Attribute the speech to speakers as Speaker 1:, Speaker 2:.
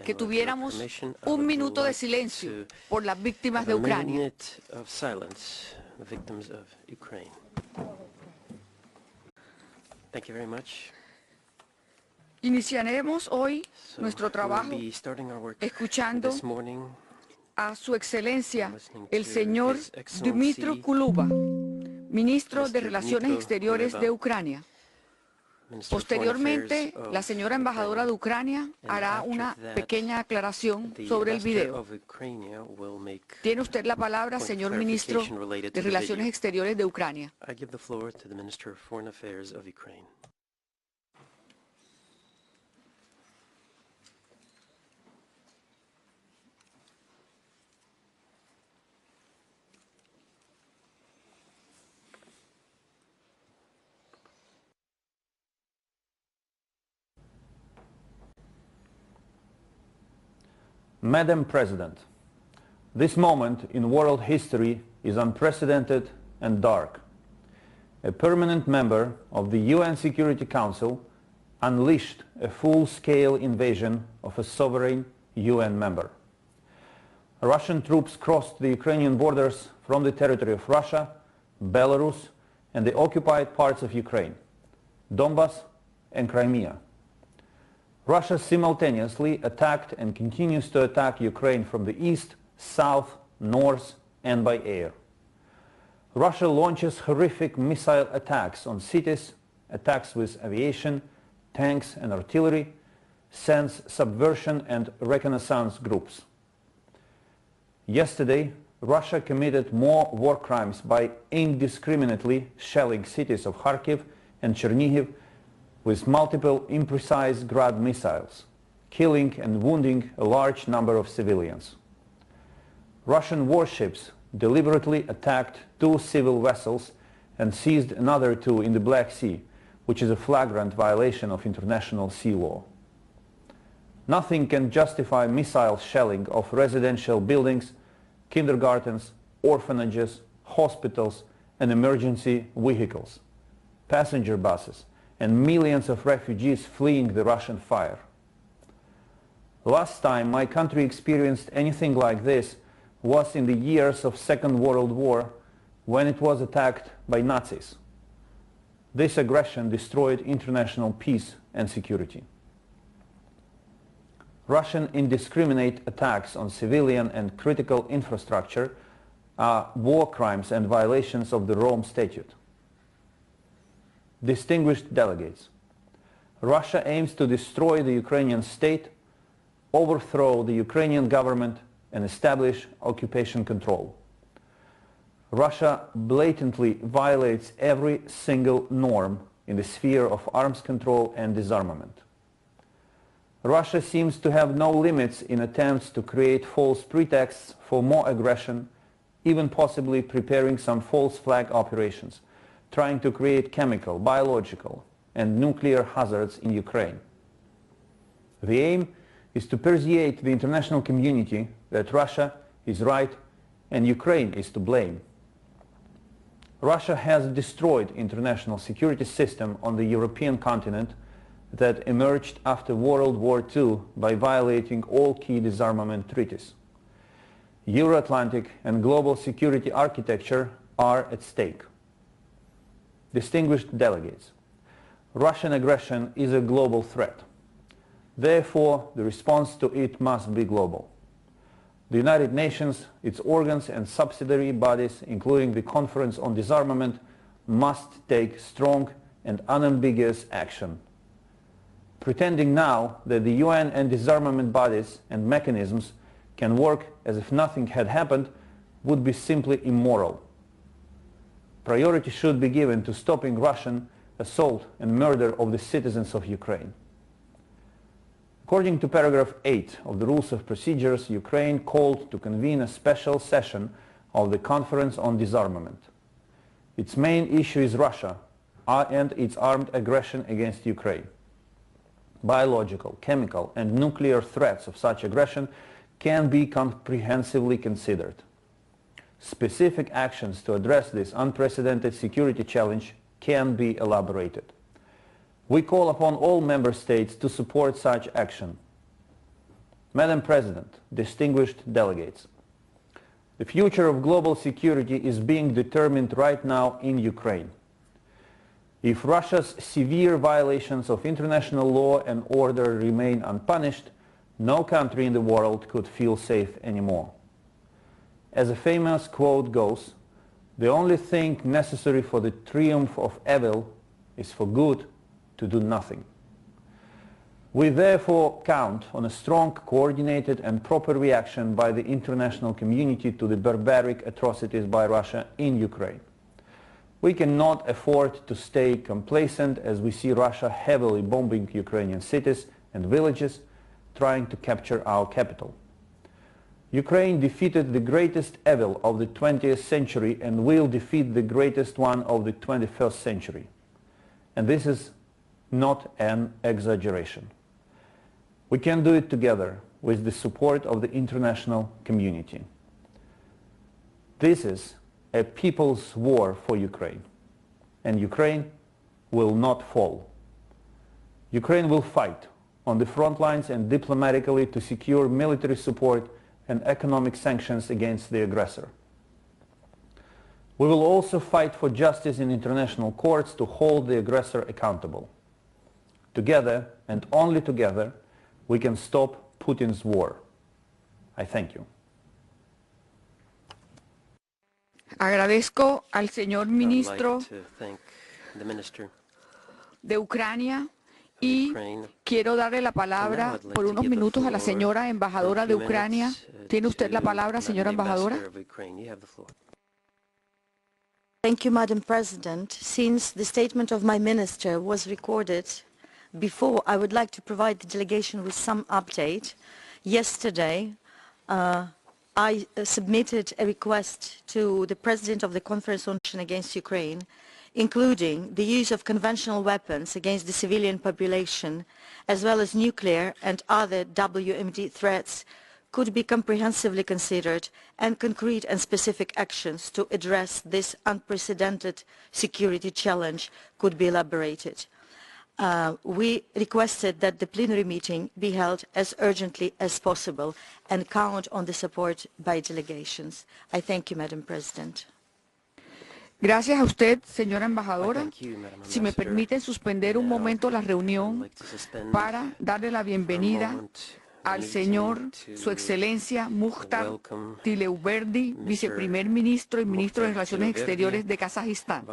Speaker 1: que tuviéramos un minuto de silencio por las víctimas de Ucrania. Iniciaremos hoy nuestro trabajo escuchando a Su Excelencia, el señor Dmytro Kuleba, ministro de Relaciones Exteriores de Ucrania. Posteriormente, la señora embajadora de Ucrania hará una pequeña aclaración sobre el video. Tiene usted la palabra, señor ministro de Relaciones Exteriores de Ucrania.
Speaker 2: Madam President, this moment in world history is unprecedented and dark. A permanent member of the UN Security Council unleashed a full-scale invasion of a sovereign UN member. Russian troops crossed the Ukrainian borders from the territory of Russia, Belarus and the occupied parts of Ukraine, Donbas and Crimea. Russia simultaneously attacked and continues to attack Ukraine from the east, south, north and by air. Russia launches horrific missile attacks on cities, attacks with aviation, tanks and artillery, sends subversion and reconnaissance groups. Yesterday, Russia committed more war crimes by indiscriminately shelling cities of Kharkiv and Chernihiv with multiple imprecise Grad missiles, killing and wounding a large number of civilians. Russian warships deliberately attacked 2 civil vessels and seized another 2 in the Black Sea, which is a flagrant violation of international sea law. Nothing can justify missile shelling of residential buildings, kindergartens, orphanages, hospitals and emergency vehicles, passenger buses, and millions of refugees fleeing the Russian fire. Last time my country experienced anything like this was in the years of Second World War, when it was attacked by Nazis. This aggression destroyed international peace and security. Russian indiscriminate attacks on civilian and critical infrastructure are war crimes and violations of the Rome Statute. Distinguished delegates, Russia aims to destroy the Ukrainian state, overthrow the Ukrainian government and establish occupation control. Russia blatantly violates every single norm in the sphere of arms control and disarmament. Russia seems to have no limits in attempts to create false pretexts for more aggression, even possibly preparing some false flag operations, trying to create chemical, biological and nuclear hazards in Ukraine. The aim is to persuade the international community that Russia is right and Ukraine is to blame. Russia has destroyed international security system on the European continent that emerged after World War II by violating all key disarmament treaties. Euro-Atlantic and global security architecture are at stake. Distinguished delegates, Russian aggression is a global threat. Therefore, the response to it must be global. The United Nations, its organs and subsidiary bodies, including the Conference on Disarmament, must take strong and unambiguous action. Pretending now that the UN and disarmament bodies and mechanisms can work as if nothing had happened would be simply immoral. Priority should be given to stopping Russian assault and murder of the citizens of Ukraine. According to paragraph 8 of the Rules of Procedures, Ukraine called to convene a special session of the Conference on Disarmament. Its main issue is Russia and its armed aggression against Ukraine. Biological, chemical and nuclear threats of such aggression can be comprehensively considered. Specific actions to address this unprecedented security challenge can be elaborated. We call upon all member states to support such action. Madam President, distinguished delegates, the future of global security is being determined right now in Ukraine. If Russia's severe violations of international law and order remain unpunished, no country in the world could feel safe anymore. As a famous quote goes, the only thing necessary for the triumph of evil is for good to do nothing. We therefore count on a strong, coordinated and proper reaction by the international community to the barbaric atrocities by Russia in Ukraine. We cannot afford to stay complacent as we see Russia heavily bombing Ukrainian cities and villages, trying to capture our capital. Ukraine defeated the greatest evil of the 20th century and will defeat the greatest one of the 21st century. And this is not an exaggeration. We can do it together with the support of the international community. This is a people's war for Ukraine, and Ukraine will not fall. Ukraine will fight on the front lines and diplomatically to secure military support and economic sanctions against the aggressor. We will also fight for justice in international courts to hold the aggressor accountable. Together, and only together, we can stop Putin's war. I thank you.
Speaker 1: Agradezco al señor ministro de Ucrania y quiero darle la palabra por unos minutos a la señora embajadora de Ucrania. ¿Tiene usted la palabra, señora embajadora?
Speaker 3: Thank you, Madam President. Since the statement of my minister was recorded before, I would like to provide the delegation with some update. Yesterday, I submitted a request to the President of the Conference on Action Against Ukraine, including the use of conventional weapons against the civilian population, as well as nuclear and other WMD threats, could be comprehensively considered, and concrete and specific actions to address this unprecedented security challenge could be elaborated. We requested that the plenary meeting be held as urgently as possible and count on the support by delegations. I thank you, Madam President.
Speaker 1: Gracias a usted, señora embajadora. Si me permiten suspender un momento la reunión para darle la bienvenida al señor, su excelencia, Mukhtar Tileuberdi, viceprimer ministro y ministro de Relaciones Exteriores de Kazajistán.